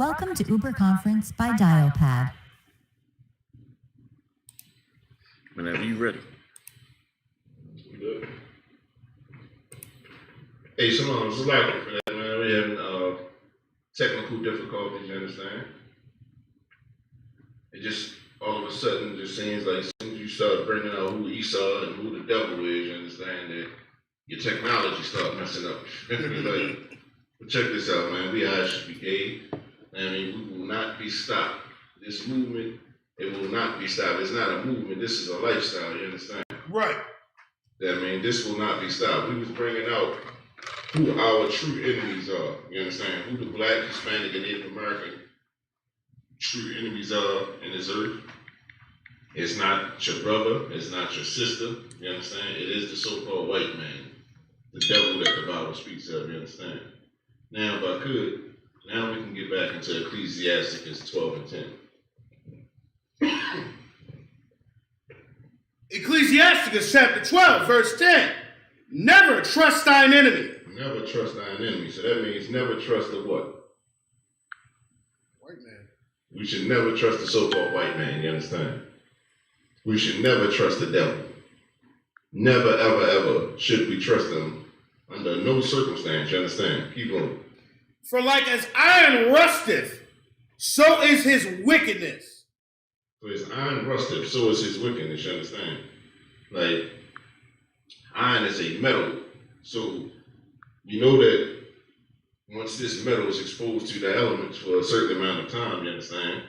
Welcome to Uber Conference by Dialpad. Whenever you ready. Good. Hey, Shalom, it's Lacking for that, man. We're having technical difficulties, you understand? It just, all of a sudden, just seems like as soon as you start bringing out who Esau and who the devil is, you understand that your technology start messing up. Like, but check this out, man. We ISUPKBMORE. I mean, we will not be stopped. This movement, it will not be stopped. It's not a movement. This is a lifestyle, you understand? Right. I mean, this will not be stopped. We was bringing out who our true enemies are, you understand? Who the Black, Hispanic, and Native American true enemies are in this earth. It's not your brother, it's not your sister, you understand? It is the so-called white man, the devil that the Bible speaks of, you understand? Now, if I could, now we can get back into Ecclesiasticus 12 and 10. Ecclesiasticus chapter 12, verse 10. Never trust thine enemy. Never trust thine enemy. So that means never trust the what? White man. We should never trust the so-called white man, you understand? We should never trust the devil. Never, ever, ever should we trust them under no circumstance, you understand? Keep going. For like as iron rusteth, so is his wickedness. So as iron rusteth, so is his wickedness, you understand? Like, iron is a metal. So you know that once this metal is exposed to the elements for a certain amount of time, you understand?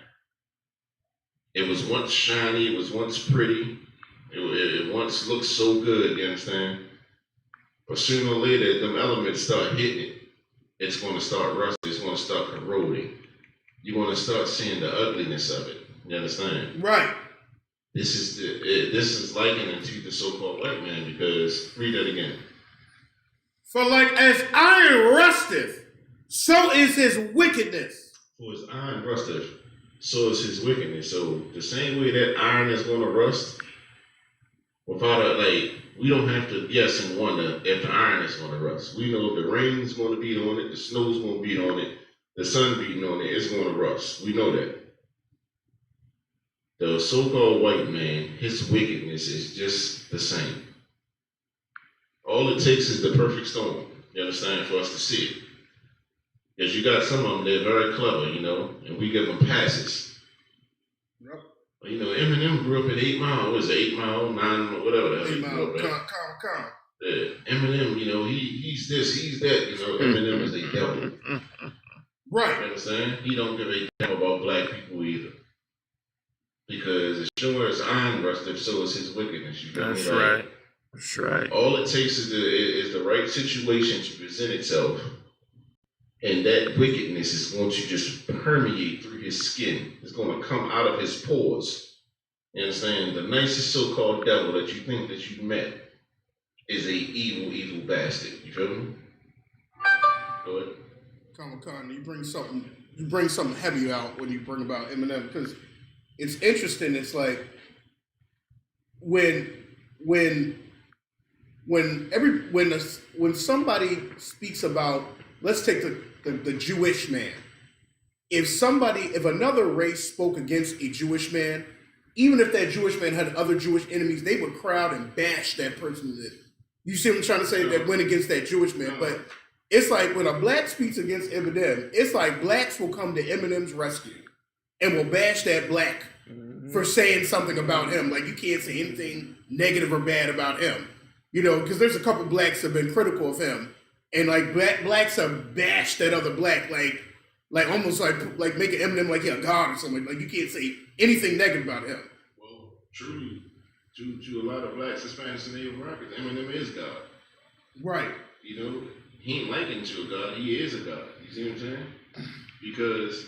It was once shiny, it was once pretty, it once looked so good, you understand? But sooner or later, them elements start hitting it. It's going to start rusting, it's going to start corroding. You're going to start seeing the ugliness of it, you understand? Right. This is likened to the so-called white man because, read that again. For like as iron rusteth, so is his wickedness. For as iron rusteth, so is his wickedness. So the same way that iron is going to rust, without we don't have to guess and wonder if the iron is going to rust. We know if the rain's going to beat on it, the snow's going to beat on it, the sun beating on it, it's going to rust. We know that. The so-called white man, his wickedness is just the same. All it takes is the perfect storm, you understand, for us to see it. Because you got some of them, they're very clever, you know, and we give them passes. Yep. You know, Eminem grew up at 8 Mile, what is it, 8 Mile, 9 Mile, whatever that 8 Mile, calm. Yeah, Eminem, you know, he's this, he's that, you know, Eminem is a devil. Right. You understand? He don't give a damn about black people either. Because as sure as iron rusted, so is his wickedness. You feel me? That's right. That's right. All it takes is the right situation to present itself, and that wickedness is going to just permeate through his skin. It's going to come out of his pores. You understand? The nicest so-called devil that you think that you met is a evil, evil bastard. You feel me? Go ahead. Con, you bring something heavy out when you bring about Eminem, because it's interesting. It's like when somebody speaks about, let's take the Jewish man. If another race spoke against a Jewish man, even if that Jewish man had other Jewish enemies, they would crowd and bash that person. You see what I'm trying to say? That went against that Jewish man. But it's like when a black speaks against Eminem, it's like blacks will come to Eminem's rescue and will bash that black for saying something about him. Like, you can't say anything negative or bad about him. You know, because there's a couple blacks that have been critical of him. And like blacks have bashed that other black, like almost like making Eminem like a god or something. Like, you can't say anything negative about him. Well, truly, to a lot of blacks, Hispanics, and Native Americans, Eminem is God. Right. You know, he ain't likened to a god. He is a god. You see what I'm saying? Because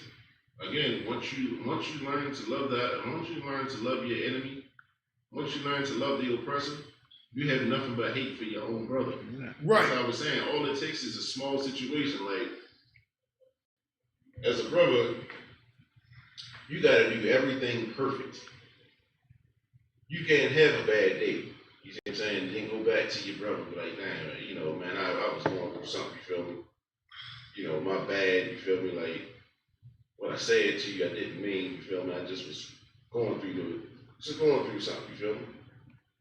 again, once you learn to love that, once you learn to love your enemy, once you learn to love the oppressor, you have nothing but hate for your own brother. Right. As I was saying, all it takes is a small situation. Like, as a brother, you gotta do everything perfect. You can't have a bad day. You see what I'm saying? Then go back to your brother and be like, damn, you know, man, I was going through something, you feel me? You know, my bad, you feel me? Like, when I say it to you, I didn't mean, you feel me? I just was going through something, you feel me?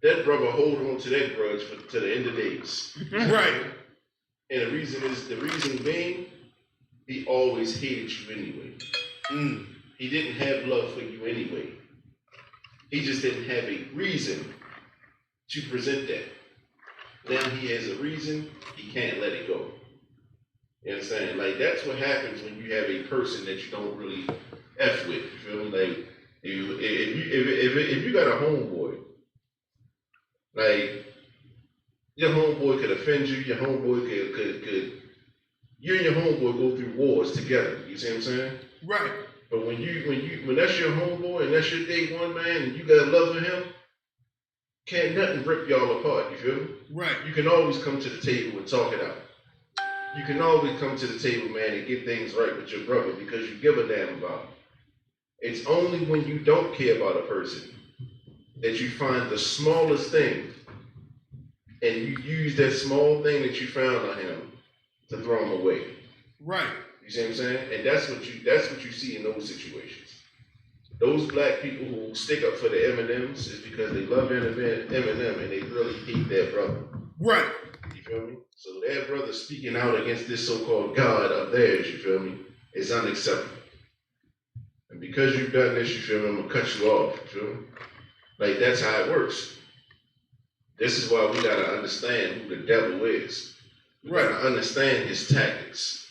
That brother hold on to that grudge to the end of days. Right. And the reason being, he always hated you anyway. He didn't have love for you anyway. He just didn't have a reason to present that. Now he has a reason, he can't let it go. You understand? Like, that's what happens when you have a person that you don't really F with. You feel me? Like, if you got a homeboy, like, your homeboy could offend you, your homeboy could you and your homeboy go through wars together. You see what I'm saying? Right. But when that's your homeboy and that's your day one, man, and you got love for him, can't nothing rip y'all apart, you feel me? Right. You can always come to the table and talk it out. You can always come to the table, man, and get things right with your brother because you give a damn about him. It's only when you don't care about a person that you find the smallest thing and you use that small thing that you found on him to throw him away. Right. You see what I'm saying? And that's what you see in those situations. Those black people who stick up for the M&Ms is because they love Eminem and they really hate their brother. Right. You feel me? So their brother speaking out against this so-called God of theirs, you feel me, is unacceptable. And because you've done this, you feel me, I'm gonna cut you off, you feel me? Like, that's how it works. This is why we gotta understand who the devil is. We gotta understand his tactics.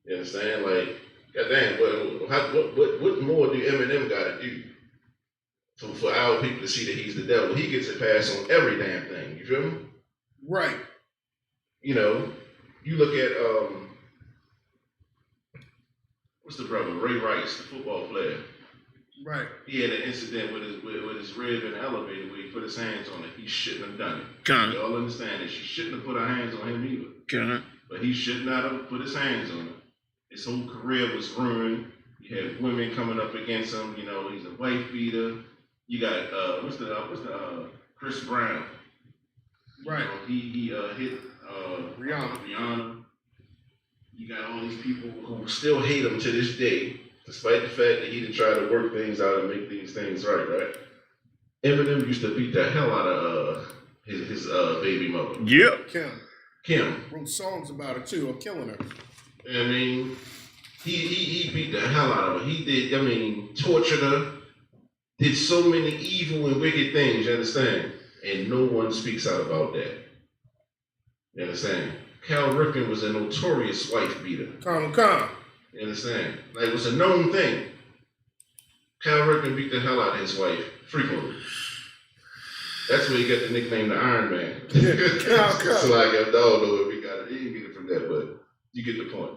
You understand? Like, goddamn, what more do Eminem gotta do for our people to see that he's the devil? He gets a pass on every damn thing, you feel me? Right. You know, you look at what's the brother? Ray Rice, the football player. Right. He had an incident with his rib in the elevator where he put his hands on it. He shouldn't have done it. Got it. Y'all understand that she shouldn't have put her hands on him either. Got it. But he should not have put his hands on it. His whole career was ruined. You had women coming up against him. You know, he's a wife beater. You got what's the Chris Brown. Right. You know, he hit Rihanna. You got all these people who still hate him to this day, despite the fact that he didn't try to work things out and make these things right? Eminem used to beat the hell out of his baby mother. Yep. Kim. Wrote songs about it too, of killing her. I mean, he beat the hell out of her. He did, I mean, tortured her, did so many evil and wicked things, you understand? And no one speaks out about that. You understand? Cal Ripken was a notorious wife beater. Calm. You understand? Like, it was a known thing. Cal Ripken beat the hell out of his wife frequently. That's where he got the nickname the Iron Man. It's like, I don't know if he got it. He didn't get it from that, but you get the point.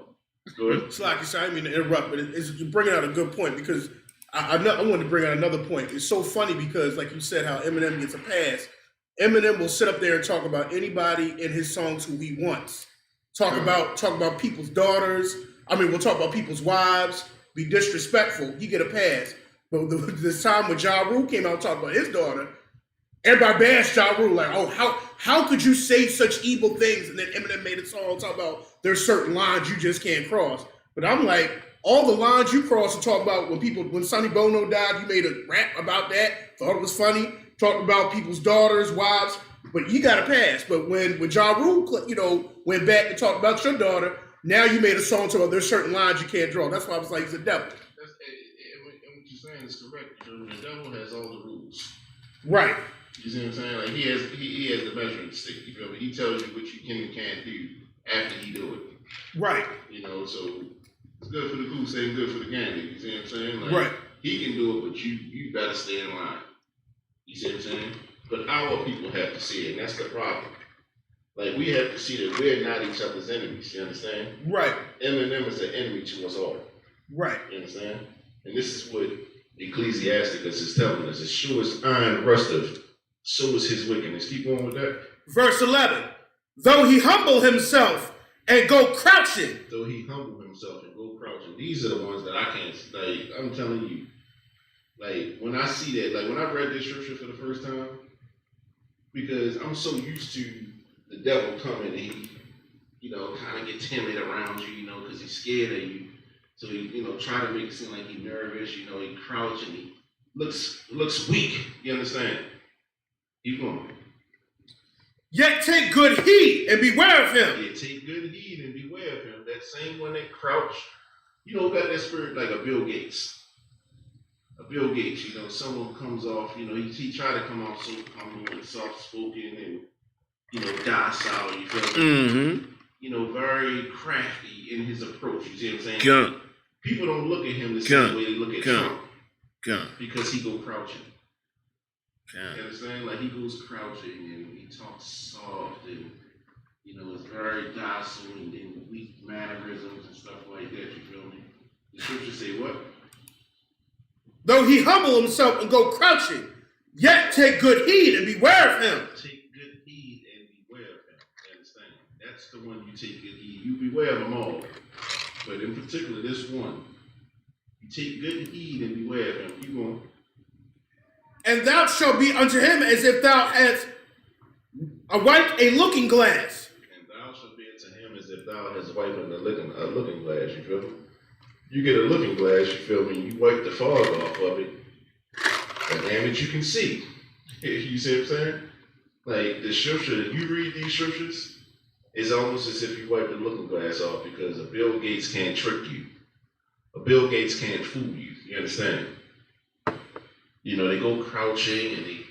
Go ahead. It's like you said, I didn't mean to interrupt, but you're bringing out a good point because I wanted to bring out another point. It's so funny because, like you said, how Eminem gets a pass. Eminem will sit up there and talk about anybody in his songs who he wants. Talk about people's daughters. I mean, we'll talk about people's wives. Be disrespectful. He get a pass. But this time when Ja Rule came out and talked about his daughter, everybody bashed Ja Rule like, oh, how could you say such evil things? And then Eminem made a song talk about there's certain lines you just can't cross. But I'm like, all the lines you cross and talk about when Sonny Bono died, you made a rap about that. Thought it was funny. Talked about people's daughters, wives, but you got a pass. But when Ja Rule, went back and talked about your daughter, now you made a song talking about there's certain lines you can't draw. That's why I was like, he's a devil. And what you're saying is correct. The devil has all the rules. Right. You see what I'm saying? Like, he has the measuring stick. You feel me? He tells you what you can and can't do after he do it. Right. You know, so it's good for the goose, ain't good for the gander. You see what I'm saying? Like, right. He can do it, but you better stay in line. You see what I'm saying? But our people have to see it, and that's the problem. Like, we have to see that we're not each other's enemies, you understand? Right. Eminem is an enemy to us all. Right. You understand? And this is what Ecclesiasticus is telling us. As sure as iron rusteth, so is his wickedness. Keep going with that. Verse 11. Though he humble himself and go crouching. Though he humble himself and go crouching. These are the ones that I can't, like, I'm telling you. Like, when I see that, like, when I read this scripture for the first time, because I'm so used to the devil coming and he, kind of get timid around you, because he's scared of you. So he, try to make it seem like he's nervous, he crouch and he looks weak, you understand? Keep going. Yet take good heed and beware of him. Yeah, take good heed and beware of him. That same one that crouch, got that spirit like a Bill Gates. A Bill Gates, someone comes off, he try to come off so humble and soft-spoken and, docile, you feel me? Mm-hmm. Very crafty in his approach, you see what I'm saying? Gun. People don't look at him the same way they look at Trump. Gun. Because he go crouching. Gun. You understand? Like he goes crouching and he talks soft and, is very docile and weak mannerisms and stuff like that, you feel me? The scriptures say what? Though he humble himself and go crouching, yet take good heed and beware of him. Take good heed and beware of him. You understand? That's the one you take good heed. You beware of them all. But in particular, this one, you take good heed and beware of him. Keep going. And thou shalt be unto him as if thou hadst wiped a looking glass. And thou shalt be unto him as if thou hadst wiped a looking glass. You feel me? You get a looking glass, you feel me? You wipe the fog off of it, and damn it, you can see. You see what I'm saying? Like the scripture, you read these scriptures, it's almost as if you wipe the looking glass off because a Bill Gates can't trick you. A Bill Gates can't fool you. You understand? They go crouching and they,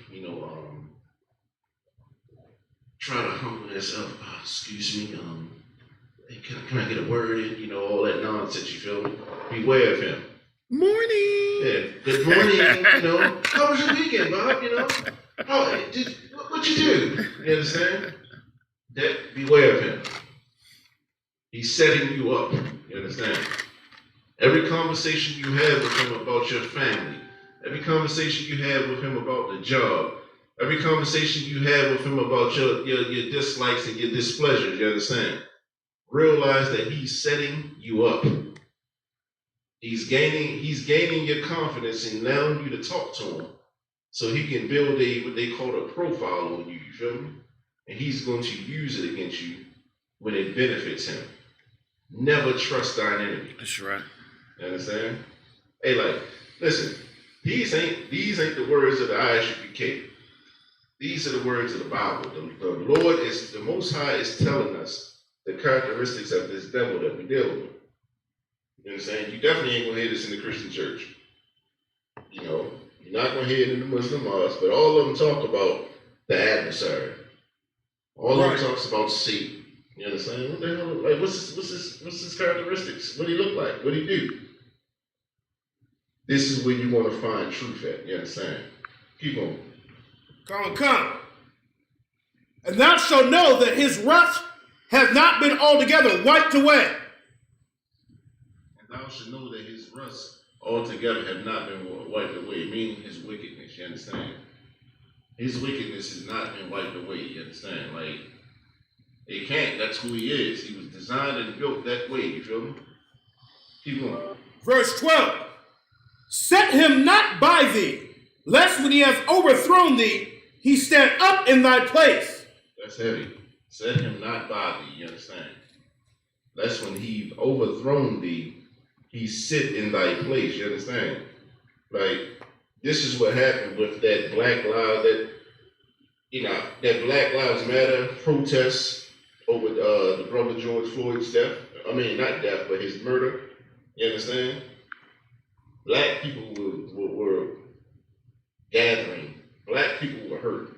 try to humble themselves. Oh, excuse me, can I get a word in? All that nonsense, you feel me? Beware of him. Morning. Yeah, good morning, How was your weekend, Bob? What you do? You understand? Beware of him. He's setting you up. You understand? Every conversation you have with him about your family, every conversation you have with him about the job, every conversation you have with him about your dislikes and your displeasures, you understand? Realize that he's setting you up. He's gaining your confidence and allowing you to talk to him so he can build what they call a profile on you, you feel me? And he's going to use it against you when it benefits him. Never trust thine enemy. That's right. You understand? Hey, listen, these ain't the words of the ISUPK. These are the words of the Bible. The Lord the Most High is telling us the characteristics of this devil that we deal with. You understand? You definitely ain't gonna hear this in the Christian church. You're not gonna hear it in the Muslim mosque, but all of them talk about the adversary. All of them talks about Satan. You understand? What the hell? Like, what's his characteristics? What do he look like? What do he do? This is where you want to find truth at. You understand? Keep going. Come. And thou shalt know that his wrath hath not been altogether wiped away. And thou shalt know that his rust altogether have not been wiped away, meaning his wickedness, you understand? His wickedness has not been wiped away, you understand? Like, it can't, that's who he is. He was designed and built that way, you feel me? Keep going. Verse 12. Set him not by thee, lest when he hath overthrown thee, he stand up in thy place. That's heavy. Set him not by thee, you understand? Lest when he overthrown thee, he sit in thy place, you understand? Like, this is what happened with that Black Lives Matter protests over the brother George Floyd's death. I mean, not death, but his murder. You understand? Black people were gathering. Black people were hurt.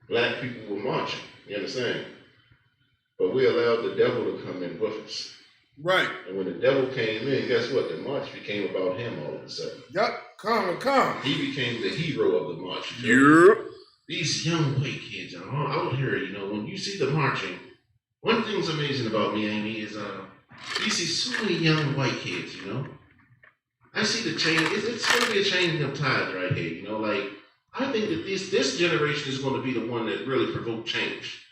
Black people were marching. You understand? But we allowed the devil to come in with us. Right. And when the devil came in, guess what? The march became about him all of a sudden. Yep. Come. He became the hero of the march. Yep. These young white kids are out here, when you see the marching, one thing's amazing about me, Amy, is you see so many young white kids, I see the change. It's going to be a changing of tides right here, I think that this generation is going to be the one that really provoked change.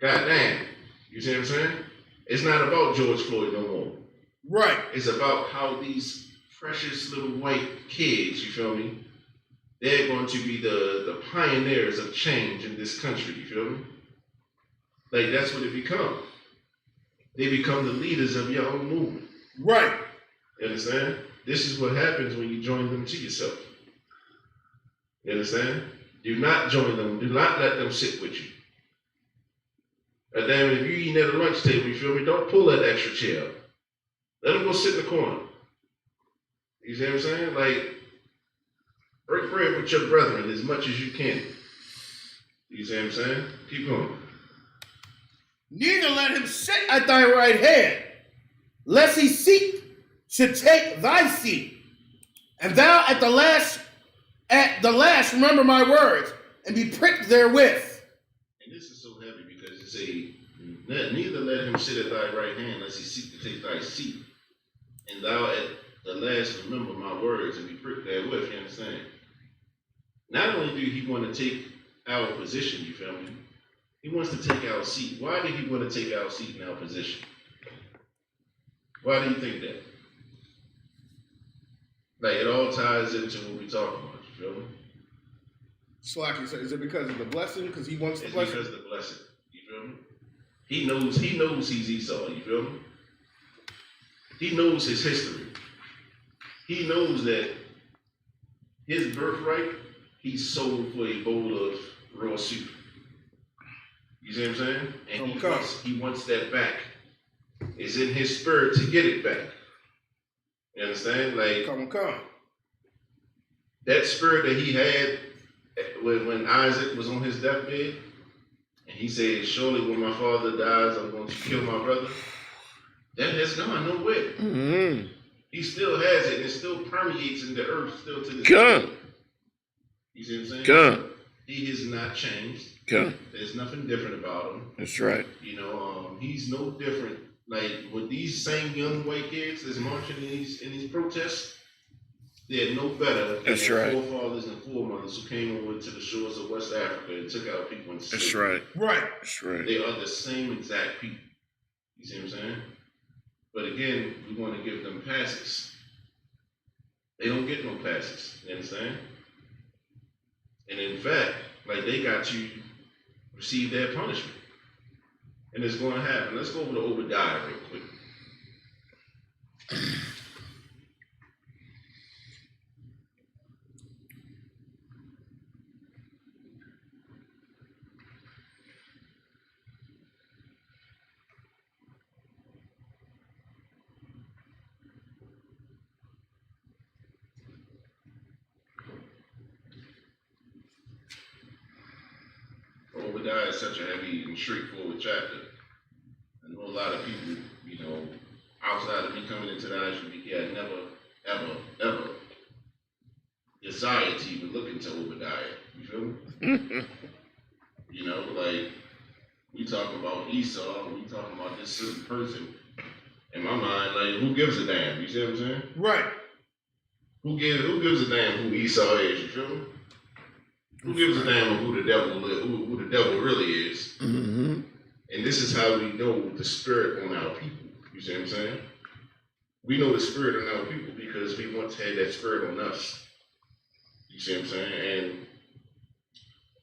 God damn. You see what I'm saying? It's not about George Floyd no more. Right. It's about how these precious little white kids, you feel me? They're going to be the pioneers of change in this country, you feel me? Like, that's what it becomes. They become the leaders of your own movement. Right. You understand? This is what happens when you join them to yourself. You understand? Do not join them. Do not let them sit with you. And then if you're eating at a lunch table, you feel me? Don't pull that extra chair up. Let them go sit in the corner. You see what I'm saying? Like, break bread with your brethren as much as you can. You see what I'm saying? Keep going. Neither let him sit at thy right hand, lest he seek to take thy seat. And thou at the last remember my words, and be pricked therewith. And this is so heavy because it say, neither let him sit at thy right hand, lest he seek to take thy seat. And thou at the last remember my words, and be pricked therewith. You understand? Not only do he want to take our position, you feel me? He wants to take our seat. Why did he want to take our seat in our position? Why do you think that? Like, it all ties into what we talking about, you feel me? Slacky, is it because of the blessing? Because he wants the It's blessing? because of the blessing, you feel me? He knows he's Esau, you feel me? He knows his history. He knows that his birthright, he sold for a bowl of raw soup. You see what I'm saying? And he wants that back. It's in his spirit to get it back. You understand? Like, Come. that spirit that he had when Isaac was on his deathbed, and he said, surely when my father dies, I'm going to kill my brother. That has gone nowhere. Mm-hmm. He still has it, and it still permeates in the earth still to this day. You see what I'm saying? Come. He has not changed. Come. There's nothing different about him. That's right. You know, he's no different. Like, with these same young white kids that's marching in these protests, they're no better than That's their right. forefathers and foremothers who came over to the shores of West Africa and took out people in slavery. That's right. Right. That's right. They are the same exact people. You see what I'm saying? But again, we want to give them passes. They don't get no passes. You understand? And in fact, like, they got to receive their punishment. And it's going to happen. Let's go over to Obadiah real quick. Obadiah is such a heavy and straightforward chapter. I know a lot of people, you know, outside of me coming into the ISUPK, had never, ever desired to even look into Obadiah. You feel me? You know, like, we talking about Esau, we talking about this certain person. In my mind, like, who gives a damn? You see what I'm saying? Right. Who gives a damn who Esau is? You feel me? Who gives a damn of who the devil really is? Mm-hmm. And this is how we know the spirit on our people. You see what I'm saying? We know the spirit on our people because we once had that spirit on us. You see what I'm saying? And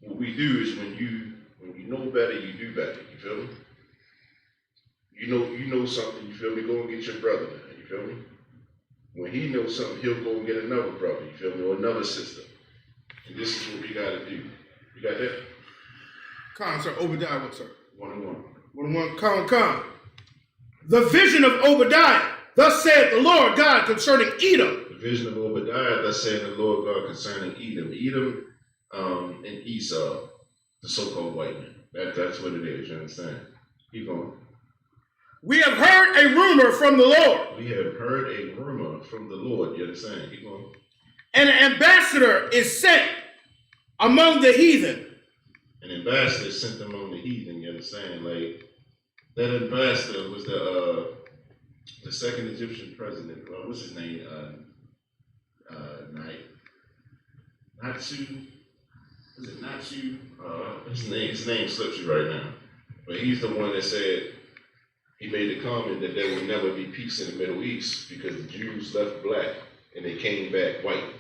what we do is when you know better, you do better. You feel me? You know something. You feel me? Go and get your brother. Man, you feel me? When he knows something, he'll go and get another brother. You feel me? Or another sister. And this is what we got to do. You got that? Sir. Obadiah, what, sir? 1-on-1. Come. The vision of Obadiah. Thus saith the Lord God concerning Edom. The vision of Obadiah, thus saith the Lord God concerning Edom. Edom and Esau, the so-called white man. That's what it is, you understand? Keep going. We have heard a rumor from the Lord. We have heard a rumor from the Lord, you understand? Keep going. And an ambassador is sent among the heathen. An ambassador sent among the heathen, you understand? Like, that ambassador was the second Egyptian president. What's his name? Natsu. Was it Natsu? His name slips you right now. But he's the one that said, he made the comment that there will never be peace in the Middle East because the Jews left black and they came back white.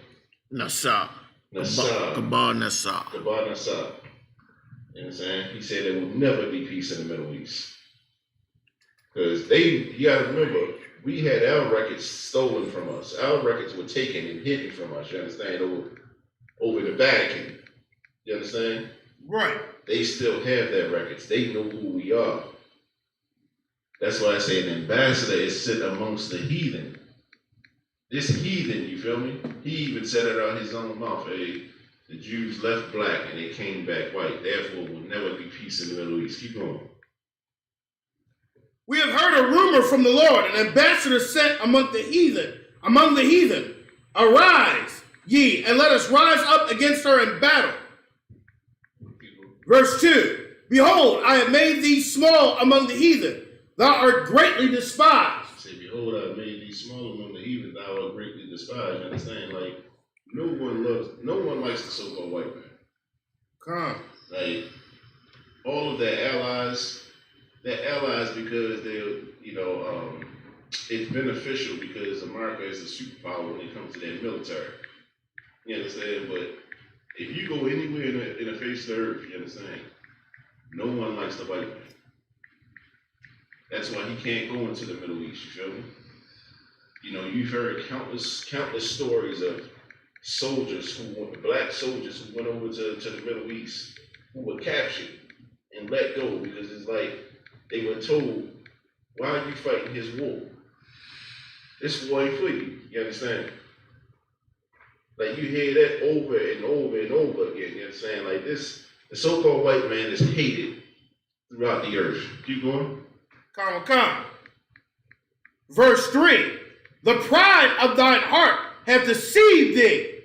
Nassau. Nassau. Kabar Nassau. Kabar Nassau. You know what I'm saying? He said there will never be peace in the Middle East. Because you gotta remember, we had our records stolen from us. Our records were taken and hidden from us, you understand, over the Vatican. You understand? Right. They still have their records. They know who we are. That's why I say an ambassador is sit amongst the heathen. This heathen, you feel me? He even said it out his own mouth. Hey, the Jews left black and they came back white. Therefore, will never be peace in the Middle East. Keep going. We have heard a rumor from the Lord, an ambassador sent among the heathen. Arise, ye, and let us rise up against her in battle. Verse 2. Behold, I have made thee small among the heathen. Thou art greatly despised. Say, behold, I have made thee small among the heathen. Thou art greatly despised. You understand? Like, no one likes the so-called white man. Come. Like, all of their allies because they're, it's beneficial because America is a superpower when it comes to their military. You understand? But if you go anywhere in the face of the earth, you understand, no one likes the white man. That's why he can't go into the Middle East, you feel me? You've heard countless stories of black soldiers who went over to the Middle East, who were captured and let go because it's like they were told, why are you fighting his war? This war ain't for you, you understand? Like you hear that over and over and over again, you understand? Like this, the so-called white man is hated throughout the earth. Keep going. Come. Verse 3. The pride of thine heart hath deceived thee,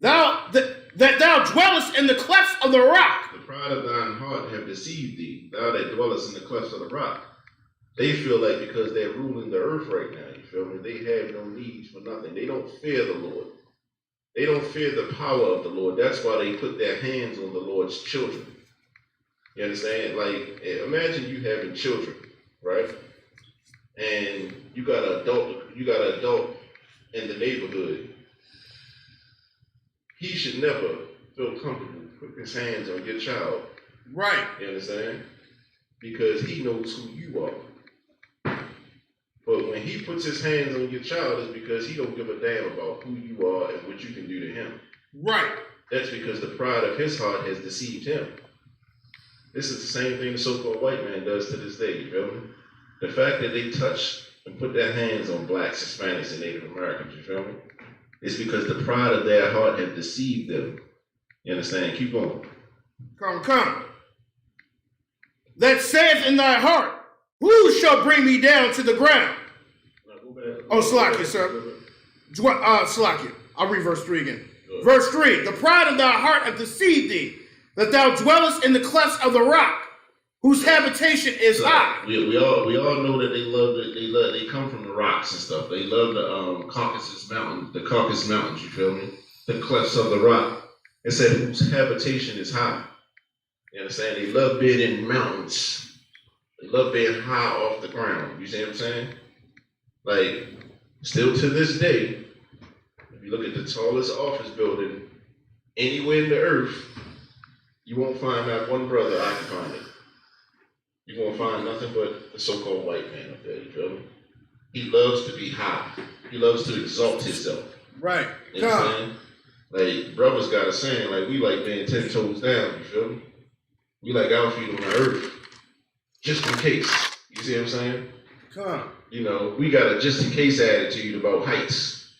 that thou dwellest in the clefts of the rock. The pride of thine heart have deceived thee, thou that dwellest in the clefts of the rock. They feel like because they're ruling the earth right now, you feel me? They have no needs for nothing. They don't fear the Lord. They don't fear the power of the Lord. That's why they put their hands on the Lord's children. You understand? Like, imagine you having children, right? And you got an adult in the neighborhood. He should never feel comfortable putting his hands on your child. Right. You understand? Because he knows who you are. But when he puts his hands on your child, it's because he don't give a damn about who you are and what you can do to him. Right. That's because the pride of his heart has deceived him. This is the same thing the so-called white man does to this day, you feel me? The fact that they touch and put their hands on blacks, Hispanics, and Native Americans, you feel me? It's because the pride of their heart have deceived them. You understand? Keep going. Come. That saith in thy heart, who shall bring me down to the ground? Salakia, sir. Salakia. I'll read verse 3 again. Verse 3. The pride of thy heart hath deceived thee, that thou dwellest in the clefts of the rock, whose habitation is high. We all know that they come from the rocks and stuff. They love the Caucasus Mountains, you feel me? The clefts of the rock. It said whose habitation is high. You understand? They love being in mountains. They love being high off the ground. You see what I'm saying? Like, still to this day, if you look at the tallest office building anywhere in the earth, you won't find not one brother occupying it. You won't find nothing but the so-called white man up there, you feel me? He loves to be high. He loves to exalt himself. Right. You know what I'm saying? Like, brothers got a saying, like, we like being 10 toes down, you feel me? We like our feet on the earth, just in case. You see what I'm saying? We got a just in case attitude about heights.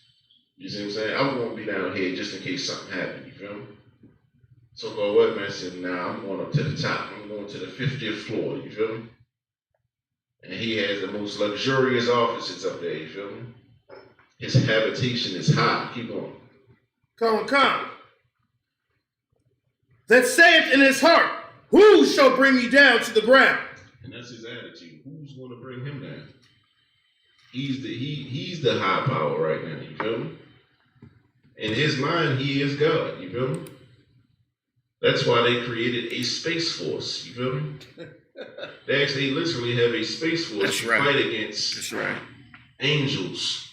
You see what I'm saying? I'm going to be down here just in case something happens, you feel me? So-called white man said, nah, I'm going up to the top. I'm going to the 50th floor, you feel me? And he has the most luxurious offices up there, you feel me? His habitation is high. Keep going. Come. That saith in his heart, who shall bring me down to the ground? And that's his attitude. Who's going to bring him down? He's the high power right now, you feel me? In his mind, he is God, you feel me? That's why they created a space force, you feel me? They literally have a space force to fight against angels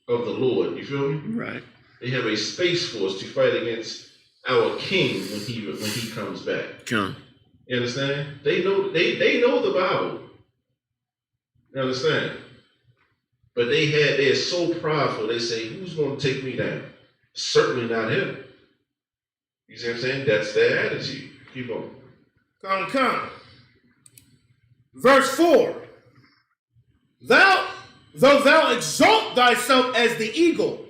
of the Lord, you feel me? Right. They have a space force to fight against our king when he comes back. Come. You understand? They know the Bible. You understand? But they're so prideful, they say, who's going to take me down? Certainly not him. You see what I'm saying? That's their attitude. Keep on. Come. Verse 4. Though thou exalt thyself as the eagle.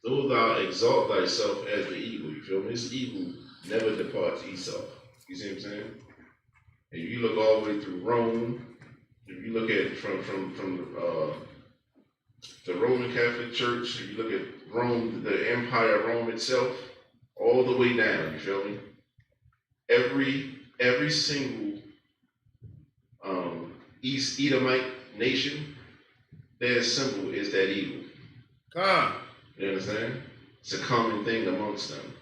Though thou exalt thyself as the eagle. You feel me? This eagle never departs Esau. You see what I'm saying? And you look all the way through Rome. If you look at from the Roman Catholic Church, if you look at Rome, the Empire Rome itself, all the way down, you feel me? Every single East Edomite nation, their symbol is that eagle. You understand? It's a common thing amongst them.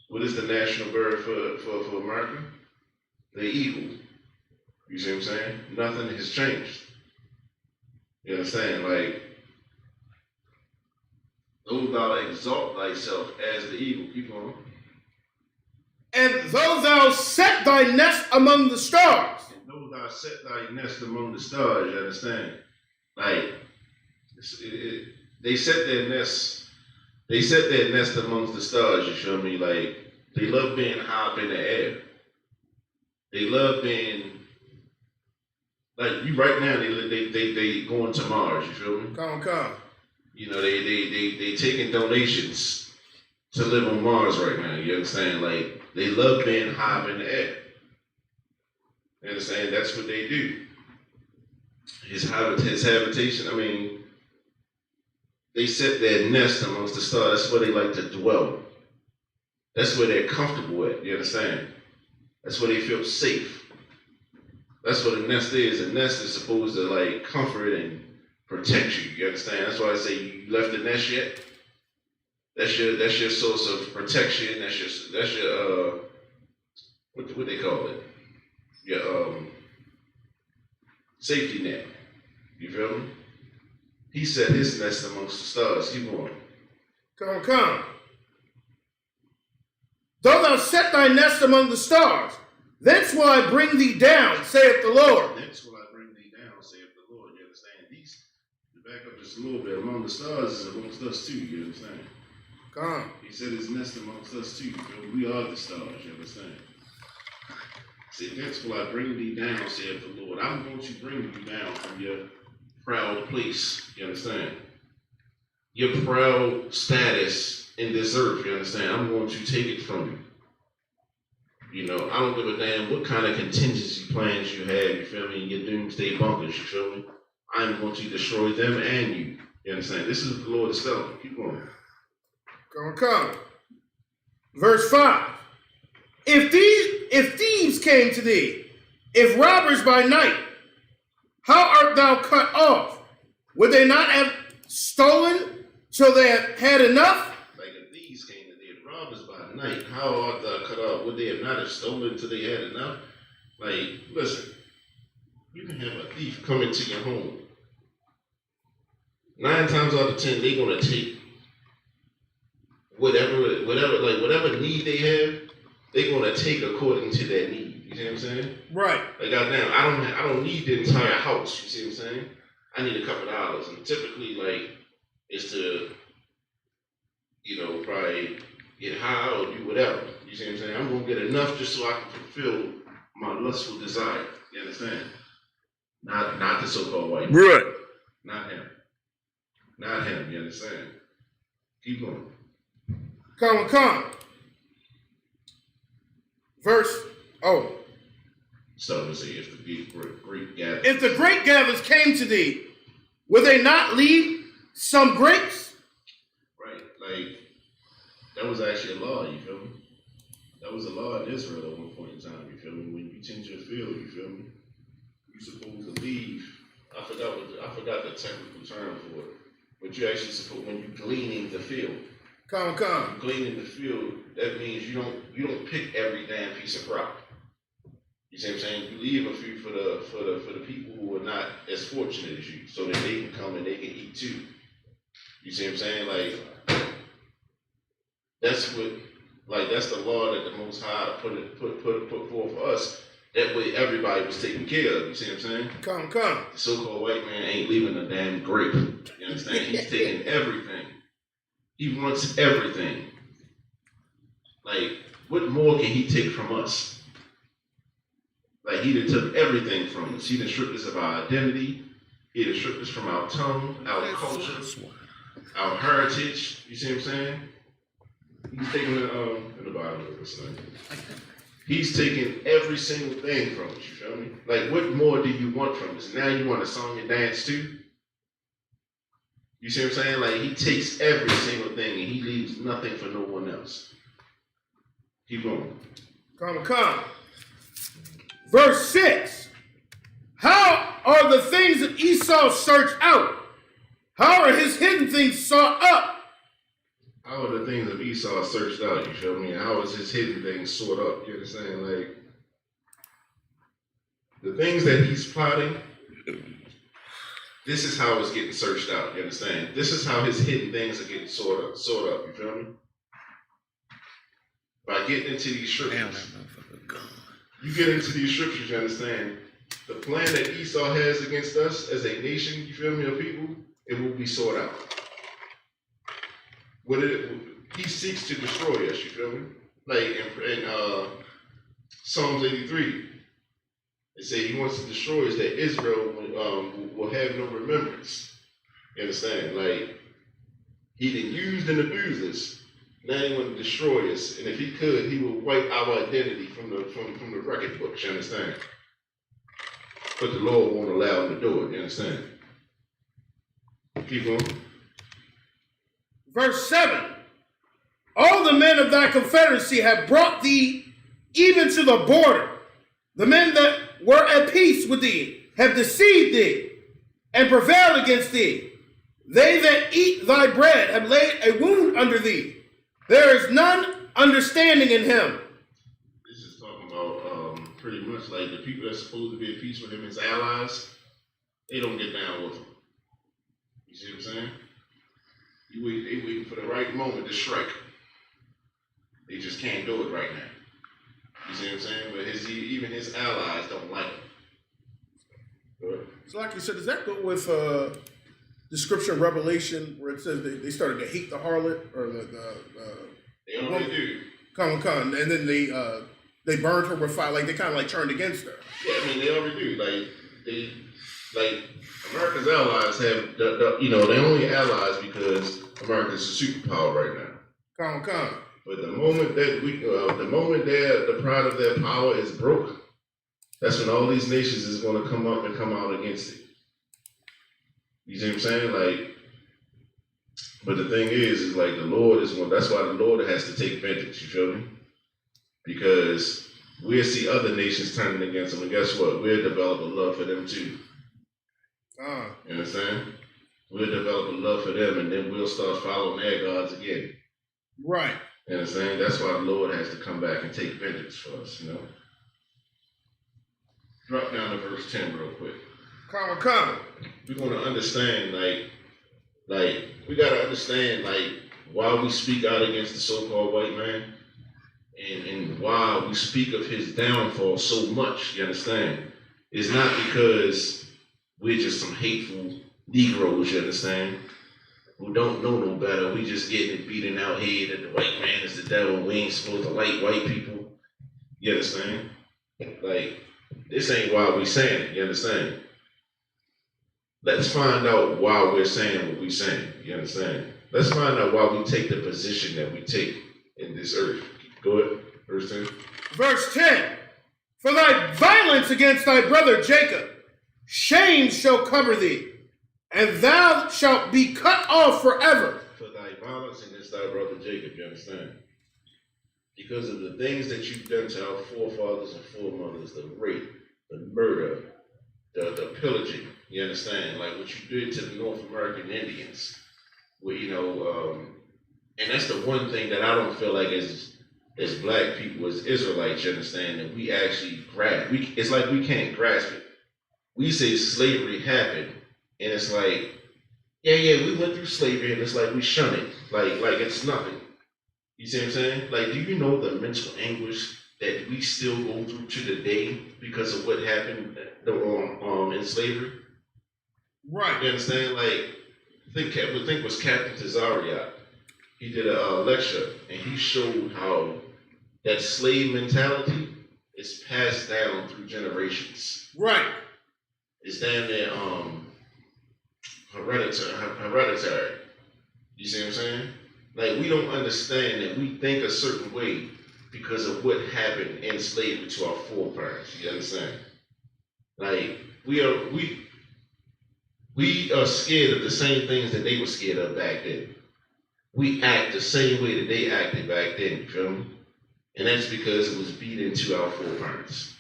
What is the national bird for America? The eagle. You see what I'm saying? Nothing has changed. You understand? Like, though thou exalt thyself as the eagle. Keep on. And though thou set thy nest among the stars. And though thou set thy nest among the stars, you understand? Like, they set their nest. They set their nest amongst the stars, you feel me? Like, they love being high up in the air. They love being, like, you right now, they going to Mars, you feel me? Come. You know, they taking donations to live on Mars right now, you understand? Like, they love being high up in the air. You understand? That's what they do. His habitation, I mean, they set their nest amongst the stars. That's where they like to dwell. That's where they're comfortable at, you understand? That's where they feel safe. That's what a nest is. A nest is supposed to, like, comfort and protect you, you understand? That's why I say, you left the nest yet? That's your source of protection. That's your what they call it? Your safety net. You feel me? He set his nest amongst the stars. Keep on. Come. Though thou set thy nest among the stars, thence will I bring thee down, saith the Lord. Thence will I bring thee down, saith the Lord. You understand? To back up just a little bit, among the stars is amongst us too, you understand? Come. He set his nest amongst us too. We are the stars, you understand? See, thence will I bring thee down, saith the Lord. I'm going to bring you down from your proud place, you understand? Your proud status in this earth, you understand? I'm going to take it from you. You know, I don't give a damn what kind of contingency plans you have, you feel me, in your doomsday bunkers, you feel me? I'm going to destroy them and you. You understand? This is what the Lord is telling you. Keep going. Come. Verse 5. If thieves came to thee, if robbers by night, how art thou cut off? Would they not have stolen till they have had enough? Like if thieves came to thee, if robbers by night, how art thou cut off? Would they have not have stolen till they had enough? Like, listen, you can have a thief come into your home. 9 times out of 10, they're gonna take whatever need they have, they're gonna take according to their need. You see what I'm saying? Right. Like, goddamn, I don't need the entire house. You see what I'm saying? I need a couple dollars, and typically, like, it's to, you know, probably get high or do whatever. You see what I'm saying? I'm gonna get enough just so I can fulfill my lustful desire. You understand? Not the so-called white man. Right. Not him. Not him. You understand? Keep going. Come. Verse. So to say, if the great gathers. If the great gatherers came to thee, will they not leave some grapes? Right. Like, that was actually a law, you feel me? That was a law in Israel at one point in time, you feel me? When you tend your field, you feel me? You're supposed to leave. I forgot the technical term for it. But you actually supposed, when you're gleaning the field. Come. Gleaning the field, that means you don't pick every damn piece of crop. You see what I'm saying? You leave a few for the people who are not as fortunate as you, so that they can come and they can eat too. You see what I'm saying? Like, that's the law that the Most High put forth for us. That way everybody was taken care of, you see what I'm saying? Come. The so-called white man ain't leaving a damn grape. You understand? He's taking everything. He wants everything. Like, what more can he take from us? Like, he done took everything from us. He done stripped us of our identity. He done stripped us from our tongue, our culture, our heritage. You see what I'm saying? He's taking in the Bible, what's the name? He's taking every single thing from us, you feel me? Like, what more do you want from us? Now you want a song and dance too? You see what I'm saying? Like, he takes every single thing and he leaves nothing for no one else. Keep going. Come. Verse 6. How are the things that Esau searched out? How are his hidden things sought up? How are the things of Esau searched out, you feel me? How is his hidden things sought up? You understand? Like, the things that he's plotting, this is how it's getting searched out, you understand? This is how his hidden things are getting sought up, you feel me? By getting into these scriptures. You get into these scriptures, you understand? The plan that Esau has against us as a nation, you feel me, of people, it will be sought out. He seeks to destroy us, you feel me? Like in Psalms 83, it says he wants to destroy us, that Israel will have no remembrance. You understand? Like, he done used and abused us. Now he want to destroy us, and if he could, he would wipe our identity from the record books. You understand? But the Lord won't allow him to do it. You understand? Keep going. Verse 7. All the men of thy confederacy have brought thee even to the border. The men that were at peace with thee have deceived thee and prevailed against thee. They that eat thy bread have laid a wound under thee. There is none understanding in him. This is talking about pretty much like the people that's supposed to be at peace with him, his allies, they don't get down with him. You see what I'm saying? They waiting for the right moment to strike. They just can't do it right now. You see what I'm saying? But even his allies don't like him. So like you said, does that go with the scripture in Revelation where it says they started to hate the harlot or they already do. Come, and then they burned her with fire, like they kind of like turned against her. Yeah, I mean they already do. Like America's allies have they're only allies because America's a superpower right now. Come. But the moment that the pride of their power is broken, that's when all these nations is going to come up and come out against it. You see what I'm saying? Like, but the thing is like the Lord is one. That's why the Lord has to take vengeance. You feel me? Because we'll see other nations turning against them, and guess what? We'll develop a love for them too. You understand? We'll develop a love for them, and then we'll start following their gods again. Right. You understand? That's why the Lord has to come back and take vengeance for us, you know? Drop down to verse 10 real quick. Come. We're going to understand, like, we got to understand, like, why we speak out against the so-called white man and why we speak of his downfall so much, you understand? It's not because we're just some hateful Negroes, you understand? Who don't know no better. We just getting beaten out here that the white man is the devil. We ain't supposed to like white people. You understand? Like, this ain't why we saying it. You understand? Let's find out why we're saying what we're saying. You understand? Let's find out why we take the position that we take in this earth. Go ahead. Verse 10. Verse 10. For thy violence against thy brother Jacob, shame shall cover thee, and thou shalt be cut off forever. For thy violence against thy brother Jacob, you understand? Because of the things that you've done to our forefathers and foremothers, the rape, the murder, the pillaging, you understand? Like what you did to the North American Indians, where, and that's the one thing that I don't feel like as black people, as Israelites, you understand, that we actually grasp. It's like we can't grasp it. We say slavery happened, and it's like, yeah, we went through slavery, and it's like we shun it, like it's nothing. You see what I'm saying? Like, do you know the mental anguish that we still go through to the day because of what happened in slavery. Right. You understand? Like, I think it was Captain Tazariot. He did a lecture and he showed how that slave mentality is passed down through generations. Right. It's damn near hereditary. You see what I'm saying? Like, we don't understand that we think a certain way because of what happened in slavery to our foreparents. You understand? Like, we are scared of the same things that they were scared of back then. We act the same way that they acted back then, you feel me? And that's because it was beat into our foreparents.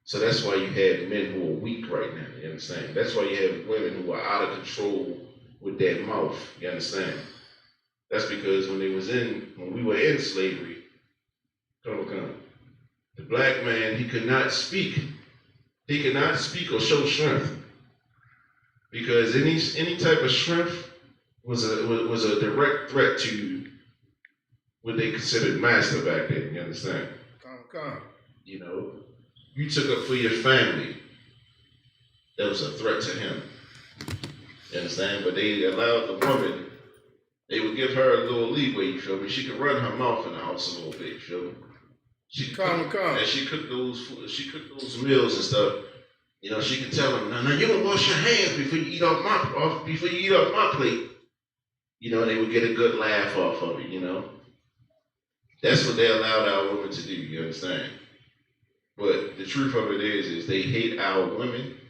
So that's why you have men who are weak right now, you understand? That's why you have women who are out of control with their mouth, you understand? That's because when we were in slavery, the black man, he could not speak. He could not speak or show strength. Because any type of strength was a direct threat to what they considered master back then, you understand? You know, you took up for your family, that was a threat to him. You understand? But they allowed the woman, they would give her a little leeway, you feel me? She could run her mouth in the house a little bit, you feel me? And she cooked those meals and stuff. You know, she could tell him, "Now you don't wash your hands before you eat off my plate." You know, they would get a good laugh off of it. You know, that's what they allowed our women to do. You understand? But the truth of it is they hate our women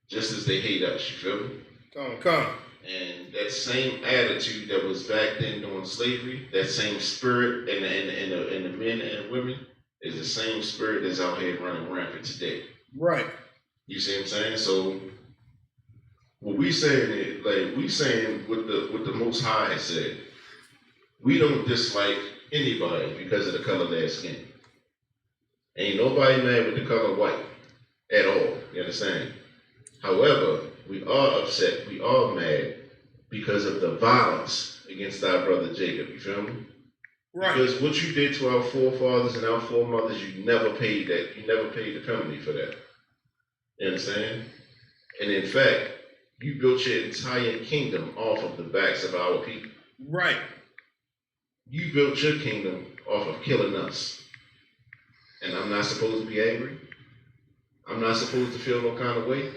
just as they hate us. You feel me? And that same attitude that was back then during slavery, that same spirit in the men and women, is the same spirit that's out here running rampant today. Right. You see what I'm saying? So what we saying is, like, we saying what the Most High has said. We don't dislike anybody because of the color of their skin. Ain't nobody mad with the color white at all. You understand? However, we are upset, we are mad because of the violence against our brother Jacob. You feel me? Right. Because what you did to our forefathers and our foremothers, you never paid that. You never paid the penalty for that. You understand? And in fact, you built your entire kingdom off of the backs of our people. Right. You built your kingdom off of killing us. And I'm not supposed to be angry. I'm not supposed to feel no kind of way.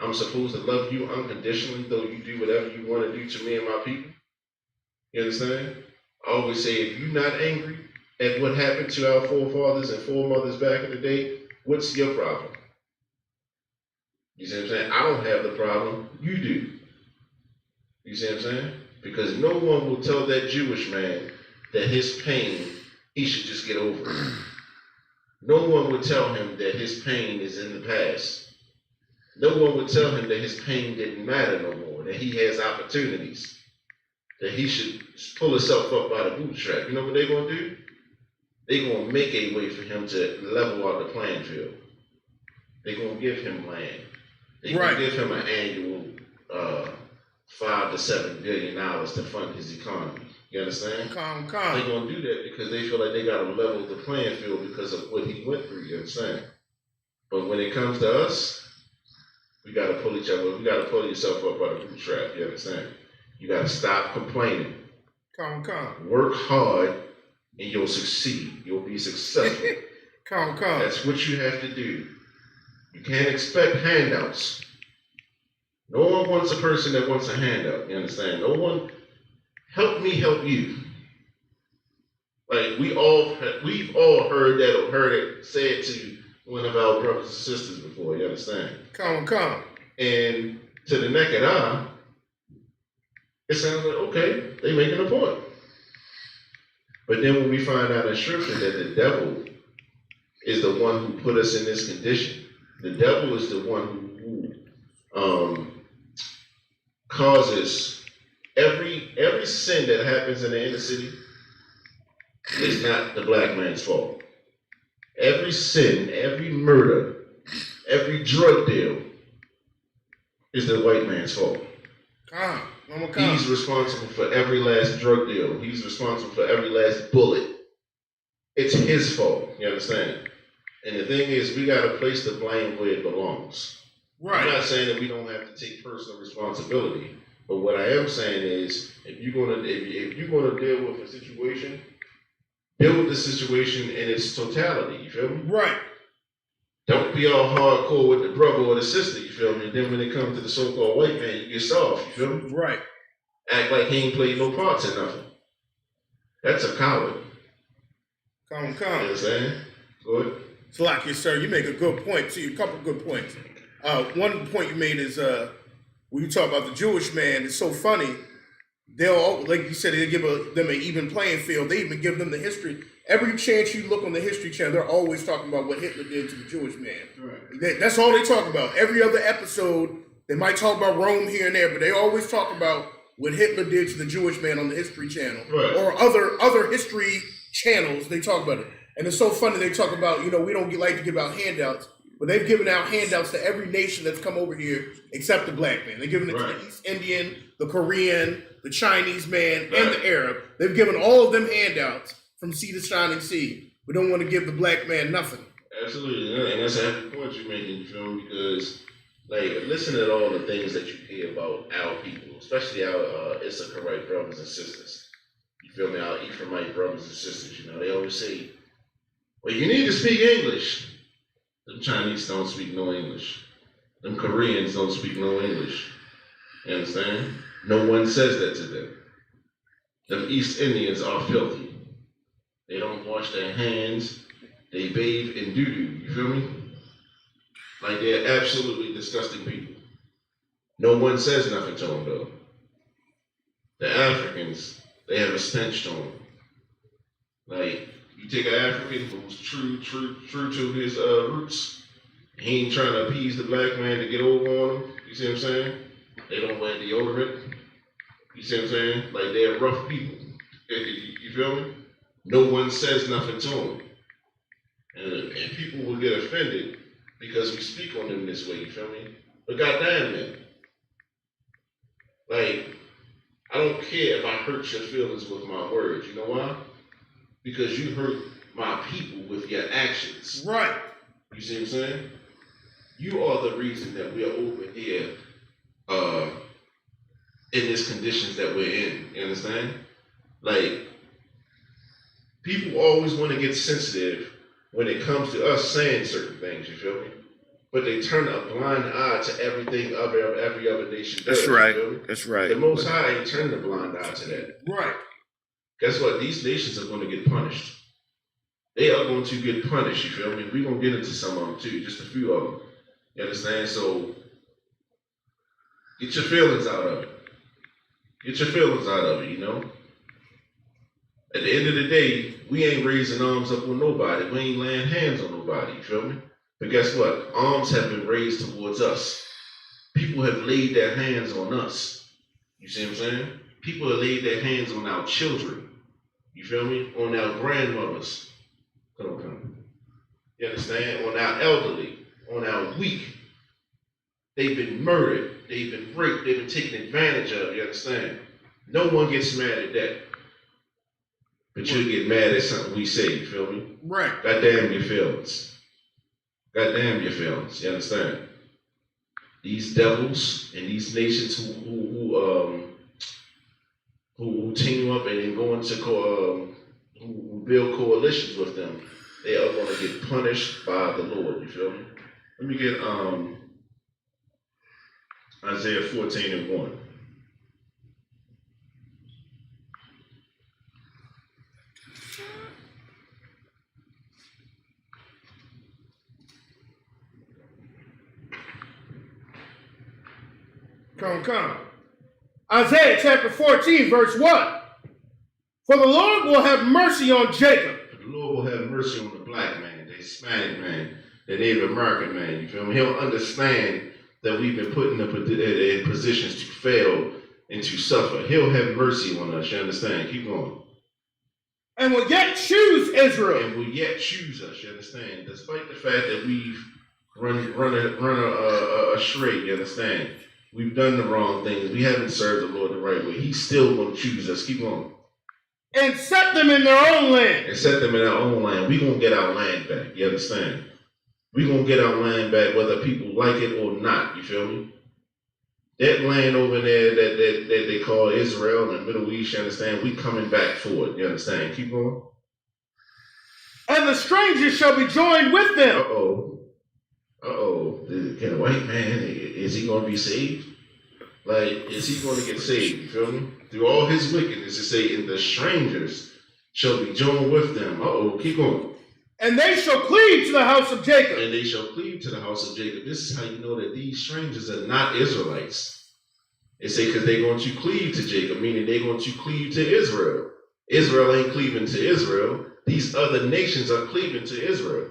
I'm supposed to love you unconditionally, though you do whatever you want to do to me and my people. You understand? I always say, if you're not angry at what happened to our forefathers and foremothers back in the day, what's your problem? You see what I'm saying? I don't have the problem. You do. You see what I'm saying? Because no one will tell that Jewish man that his pain, he should just get over it. No one would tell him that his pain is in the past. No one would tell him that his pain didn't matter no more, that he has opportunities, that he should pull himself up by the bootstrap. You know what they're going to do? They're going to make a way for him to level out the playing field. They're going to give him land. They're going to give him an annual $5 to $7 billion to fund his economy. You understand? They're going to do that because they feel like they got to level the playing field because of what he went through. You understand? But when it comes to us, we got to pull each other. We got to pull yourself up by the bootstrap. You understand? You got to stop complaining. Work hard and you'll succeed. You'll be successful. That's what you have to do. You can't expect handouts. No one wants a person that wants a handout. You understand? No one, help me help you. Like we've all heard that or heard it said to one of our brothers and sisters before. You understand? And to the naked eye, it sounds like, okay, they making a point. But then when we find out in scripture that the devil is the one who put us in this condition, the devil is the one who causes every sin that happens in the inner city is not the black man's fault. Every sin, every murder, every drug deal is the white man's fault. He's responsible for every last drug deal. He's responsible for every last bullet it's his fault. You understand? And the thing is, we got to place the blame where it belongs. Right. I'm not saying that we don't have to take personal responsibility, but what I am saying is, if you're gonna deal with a situation, deal with the situation in its totality. You feel me? Right. Don't be all hardcore with the brother or the sister. You feel me? And then when it comes to the so-called white man, you get soft. You feel me? Right. Act like he ain't played no parts in nothing. That's a coward. Come. You know what I'm saying? Go ahead. Salakia, sir, you make a good point. See, a couple good points. One point you made is when you talk about the Jewish man, it's so funny. They'll, like you said, they give them an even playing field. They even give them the history. Every chance you look on the History Channel, they're always talking about what Hitler did to the Jewish man. Right. That's all they talk about. Every other episode, they might talk about Rome here and there, but they always talk about what Hitler did to the Jewish man on the History Channel. Right. Or other history channels, they talk about it. And it's so funny, they talk about, we don't like to give out handouts, but they've given out handouts to every nation that's come over here except the black man. They've given it to the East Indian, the Korean, the Chinese man, and the Arab. They've given all of them handouts from sea to shining sea. We don't want to give the black man nothing. Absolutely, and that's a happy point you're making, you feel me? Because, listen to all the things that you hear about our people, especially our Issacharite brothers and sisters. You feel me? Our Ephraimite brothers and sisters, they always say, well, you need to speak English. Them Chinese don't speak no English. Them Koreans don't speak no English. You understand? No one says that to them. Them East Indians are filthy. They don't wash their hands. They bathe in doo-doo. You feel me? Like, they're absolutely disgusting people. No one says nothing to them, though. The Africans, they have a stench to them. Like, you take an African who's true to his roots, he ain't trying to appease the black man to get over on him. You see what I'm saying? They don't wear deodorant. You see what I'm saying? Like, they're rough people. You feel me? No one says nothing to them. And people will get offended because we speak on them this way, you feel me? But goddamn, man. Like, I don't care if I hurt your feelings with my words. You know why? Because you hurt my people with your actions. Right. You see what I'm saying? You are the reason that we are over here in these conditions that we're in. You understand? Like, people always want to get sensitive when it comes to us saying certain things, you feel me? But they turn a blind eye to everything every other nation does. That's right. You feel me? That's right. The Most High ain't turning a blind eye to that. Right. Guess what? These nations are going to get punished. They are going to get punished, you feel me? We're going to get into some of them too, just a few of them. You understand? So, get your feelings out of it. Get your feelings out of it, At the end of the day, we ain't raising arms up on nobody. We ain't laying hands on nobody, you feel me? But guess what? Arms have been raised towards us. People have laid their hands on us. You see what I'm saying? People have laid their hands on our children. You feel me? On our grandmothers. Come on. You understand? On our elderly. On our weak. They've been murdered. They've been raped. They've been taken advantage of. You understand? No one gets mad at that. But you get mad at something we say. You feel me? Right. Goddamn your feelings. Goddamn your feelings. You understand? These devils and these nations who team up and then go into who build coalitions with them, they are going to get punished by the Lord. You feel me? Let me get Isaiah 14:1. Come. Isaiah chapter 14, verse 1. For the Lord will have mercy on Jacob. The Lord will have mercy on the black man, the Hispanic man, the Native American man. You feel me? He'll understand that we've been put in positions to fail and to suffer. He'll have mercy on us. You understand? Keep going. And will yet choose Israel. And will yet choose us. You understand? Despite the fact that we've run astray. You understand? We've done the wrong things. We haven't served the Lord the right way. He's still going to choose us. Keep going. and set them in their own land. And set them in our own land. We're going to get our land back. You understand? We're going to get our land back whether people like it or not. You feel me? That land over there that they call Israel and the Middle East, you understand? We coming back for it. You understand? Keep going. And the strangers shall be joined with them. Can a white man, is he going to be saved? Like, is he going to get saved? You feel me? Through all his wickedness, it say, and the strangers shall be joined with them. Keep going. And they shall cleave to the house of Jacob. And they shall cleave to the house of Jacob. This is how you know that these strangers are not Israelites. It say, because they're going to cleave to Jacob, meaning they're going to cleave to Israel. Israel ain't cleaving to Israel. These other nations are cleaving to Israel.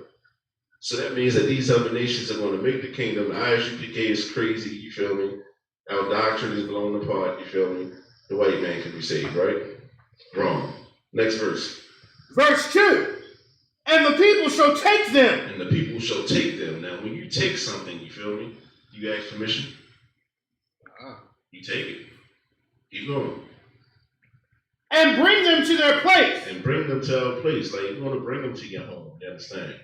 So that means that these other nations are going to make the kingdom. The ISUPK is crazy, you feel me? Our doctrine is blown apart, you feel me? The white man can be saved, right? Wrong. Next verse. Verse 2. And the people shall take them. And the people shall take them. Now, when you take something, you feel me? You ask permission. You take it. Keep going. And bring them to their place. And bring them to our place. Like, you're going to bring them to your home. You understand?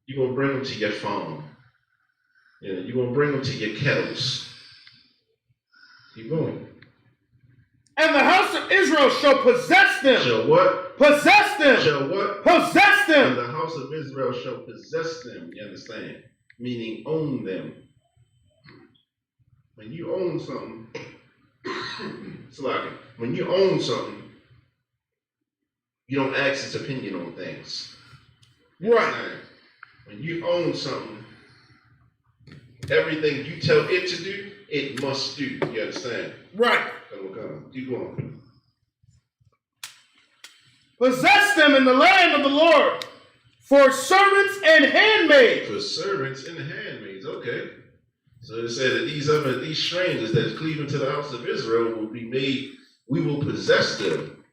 You're going to bring them to your farm. You're going to bring them to your kettles. Keep going. And the house of Israel shall possess them. Shall what? Possess them. Shall what? Possess them. And the house of Israel shall possess them. You understand? Meaning own them. When you own something, it's like when you own something, you don't ask its opinion on things. Right. When you own something, everything you tell it to do, it must do. You understand? Right. Come. Keep going. Possess them in the land of the Lord for servants and handmaids. For servants and handmaids. Okay. So it said that these strangers that cleave to the house of Israel will be made, we will possess them.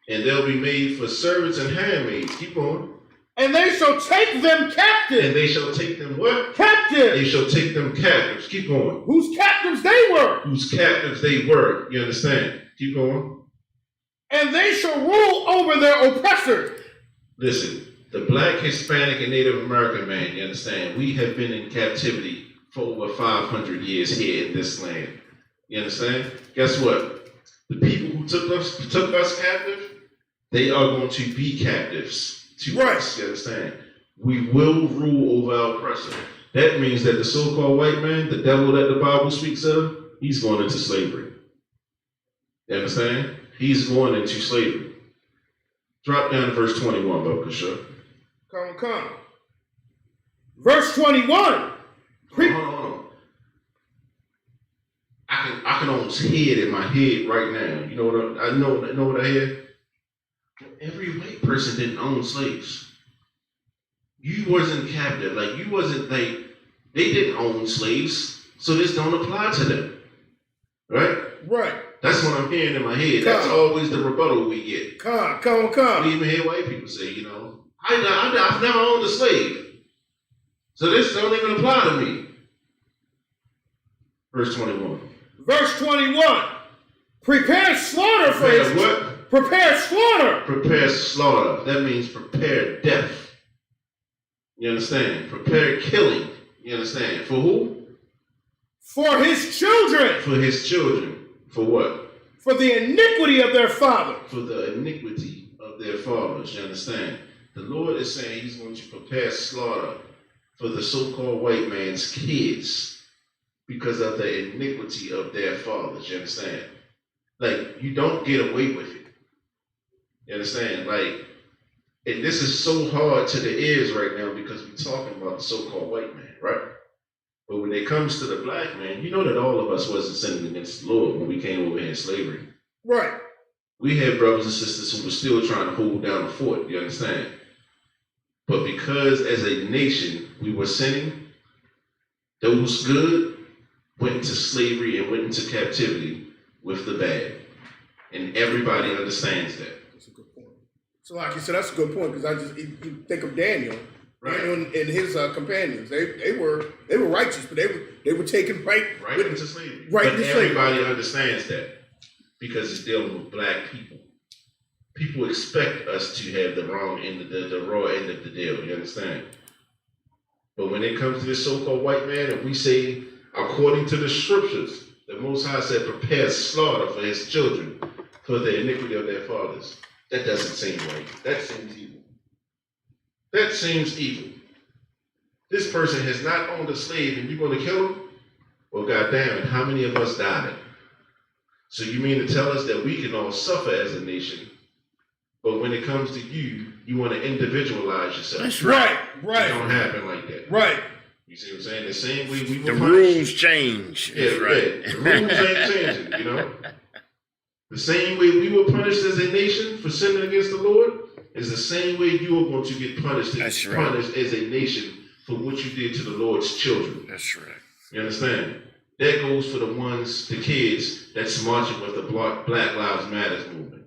And they'll be made for servants and handmaids. Keep going. And they shall take them captive. And they shall take them what? Captive. They shall take them captives. Keep going. Whose captives they were. Whose captives they were. You understand? Keep going. And they shall rule over their oppressors. Listen, the black, Hispanic, and Native American man, you understand? We have been in captivity for over 500 years here in this land. You understand? Guess what? The people who took us captive, they are going to be captives to us. You understand? We will rule over our oppressor. That means that the so-called white man, the devil that the Bible speaks of, he's going into slavery. You understand? He's going into slavery. Drop down to verse 21, Bokasha. Come. Verse 21. Hold on. I can almost hear it in my head right now. You know what I know what I hear? Every white person didn't own slaves. You wasn't captive. Like, you wasn't, like, they didn't own slaves. So this don't apply to them. Right? Right. That's what I'm hearing in my head. That's always the rebuttal we get. Come. We even hear white people say, you know, I've never owned a slave. So this don't even apply to me. Verse 21. Verse 21. Prepare slaughter for his... What? Prepare slaughter. Prepare slaughter. That means prepare death. You understand? Prepare killing. You understand? For who? For his children. For his children. For what? For the iniquity of their father. For the iniquity of their fathers. You understand? The Lord is saying he's going to prepare slaughter for the so-called white man's kids because of the iniquity of their fathers. You understand? Like, you don't get away with it. You understand? Like, and this is so hard to the ears right now because we're talking about the so-called white man, right? But when it comes to the black man, you know that all of us wasn't sinning against the Lord when we came over here in slavery. Right. We had brothers and sisters who were still trying to hold down the fort, you understand? But because as a nation we were sinning, those good went into slavery and went into captivity with the bad. And everybody understands that. That's a good point. So like you said, that's a good point because you think of Daniel. Right. Daniel and his companions. They were righteous, but they were taken right into slavery. Right but into everybody slavery. understands that because it's dealing with black people. people expect us to have the wrong end of the raw end of the deal. You understand? But when it comes to this so-called white man, and we say, according to the scriptures, the Most High said, prepare slaughter for his children, for the iniquity of their fathers. That doesn't seem right. That seems evil. That seems evil. This person has not owned a slave, and you're going to kill him? Well, goddamn it, how many of us died? So you mean to tell us that we can all suffer as a nation, but when it comes to you, you want to individualize yourself? That's Right. It don't happen like that. Right. You see what I'm saying? The same way we The were rules change. Yeah, That's right. The rules ain't changing, you know? The same way we were punished as a nation for sinning against the Lord is the same way you are going to get punished That's right. punished as a nation for what you did to the Lord's children. That's right. You understand? That goes for the kids that's marching with the Black Lives Matter movement.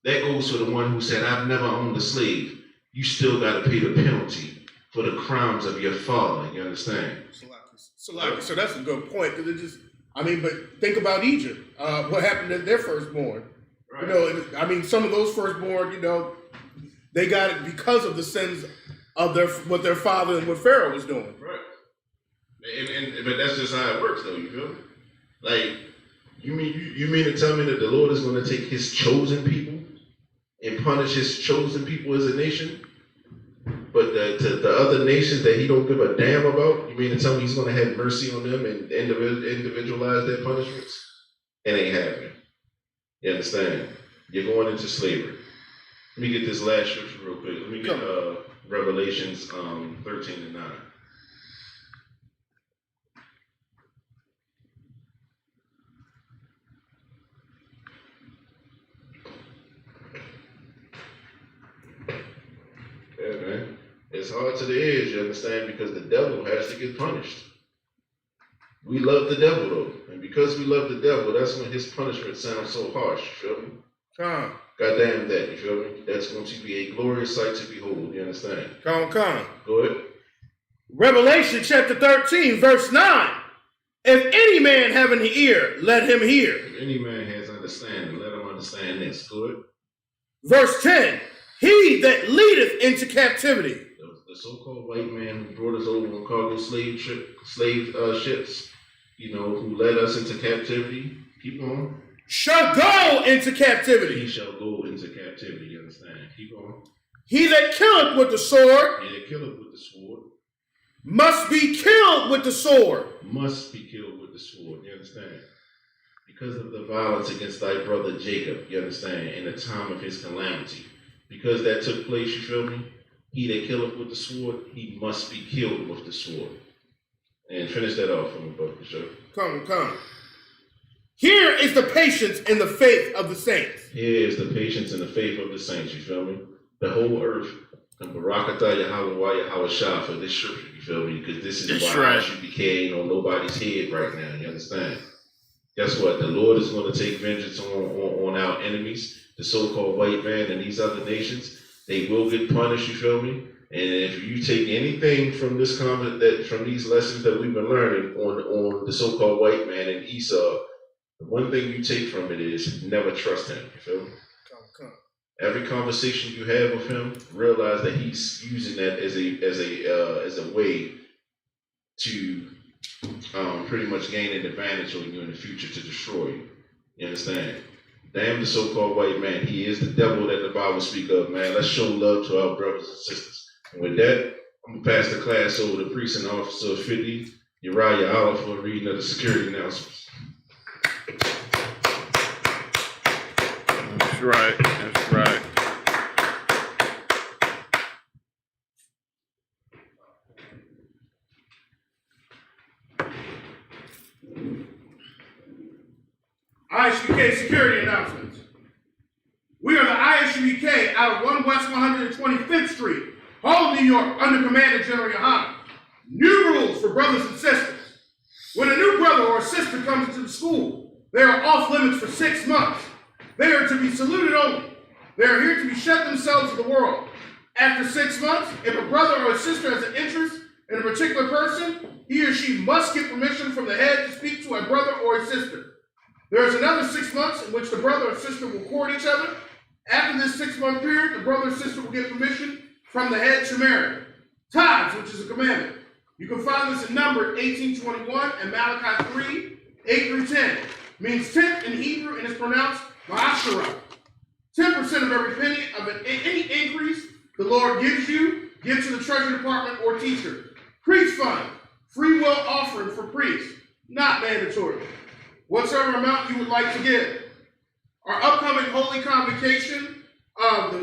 That goes for the one who said, I've never owned a slave. You still got to pay the penalty for the crimes of your father. You understand? So that's a good point, because it just, but think about Egypt. What happened to their firstborn? Right. Some of those firstborn, they got it because of the sins of what their father and what Pharaoh was doing. Right. But that's just how it works, though. You feel me? Like, you mean to tell me that the Lord is going to take his chosen people and punish his chosen people as a nation? But the other nations that he don't give a damn about, you mean to tell me he's going to have mercy on them and individualize their punishments? It ain't happening. You understand? You're going into slavery. Let me get this last scripture real quick. Let me get Revelations 13:9. Yeah, man. It's hard to the edge, you understand, because the devil has to get punished. We love the devil, though. And because we love the devil, that's when his punishment sounds so harsh, you feel me? Goddamn that, you feel me? That's going to be a glorious sight to behold, you understand? Come. Go ahead. Revelation chapter 13, verse 9. If any man have an ear, let him hear. If any man has understanding, let him understand this. Go ahead. Verse 10. He that leadeth into captivity. The so-called white man who brought us over on cargo slave ships, who led us into captivity. Keep going. Shall go into captivity. He shall go into captivity, you understand? Keep going. He that killeth with the sword. He that killeth with the sword. Must be killed with the sword. Must be killed with the sword, you understand? Because of the violence against thy brother Jacob, you understand, in the time of his calamity. Because that took place, you feel me? He that killeth with the sword, he must be killed with the sword. And finish that off for me, brother, for sure. Come. Here is the patience and the faith of the saints. Here is the patience and the faith of the saints, you feel me? The whole earth can Barakatah Yahweh Shah for this scripture, you feel me? Because this is why I should be carrying on nobody's head right now, you understand? Guess what? The Lord is going to take vengeance on our enemies, the so-called white man and these other nations. They will get punished, you feel me? And if you take anything from this from these lessons that we've been learning on the so-called white man and Esau, the one thing you take from it is never trust him, you feel me? Come. Every conversation you have with him, realize that he's using that as a way to pretty much gain an advantage on you in the future to destroy you. You understand? Damn the so-called white man. He is the devil that the Bible speaks of, man. Let's show love to our brothers and sisters. And with that, I'm going to pass the class over to Precinct Officer 50, Uriah Oliver, for a reading of the security announcements. That's right. ISUPK security announcements. We are the ISUPK out of 1 West 125th Street, Harlem, New York, under command of General Yohana. New rules for brothers and sisters. When a new brother or sister comes into the school, they are off limits for 6 months. They are to be saluted only. They are here to be shut themselves to the world. After 6 months, if a brother or a sister has an interest in a particular person, he or she must get permission from the head to speak to a brother or a sister. There is another 6 months in which the brother or sister will court each other. After this 6-month period, the brother or sister will get permission from the head to marry. Tithes, which is a commandment. You can find this in Numbers 18:21 and Malachi 3:8-10. Means tenth in Hebrew and is pronounced ma'ashara. 10% of every penny of any increase the Lord gives you, give to the treasury department or teacher. Priest fund, free will offering for priests, not mandatory. Whatever amount you would like to give. Our upcoming Holy Convocation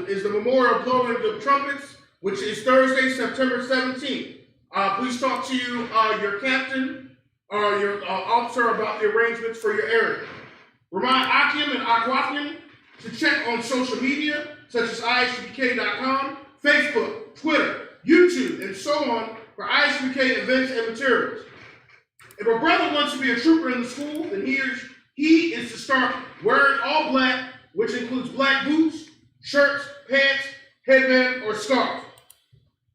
is the memorial blowing of the trumpets, which is Thursday, September 17th. Please talk to your captain or your officer about the arrangements for your area. Remind Akim and Akwakim to check on social media, such as ISUPK.com, Facebook, Twitter, YouTube, and so on for ISUPK events and materials. If a brother wants to be a trooper in the school, then he is to start wearing all black, which includes black boots, shirts, pants, headband, or scarf.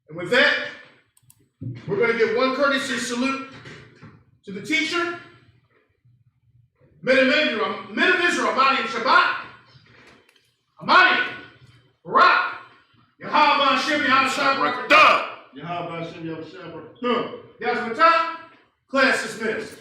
And with that, we're going to give one courtesy salute to the teacher. Men of Israel, Amani Shabbat, Amani, Barak, Yahweh Hashem, Yahweh Shabbat, Duh. Yahweh Hashem, Yahweh Shabbat, Yazmatah, class dismissed.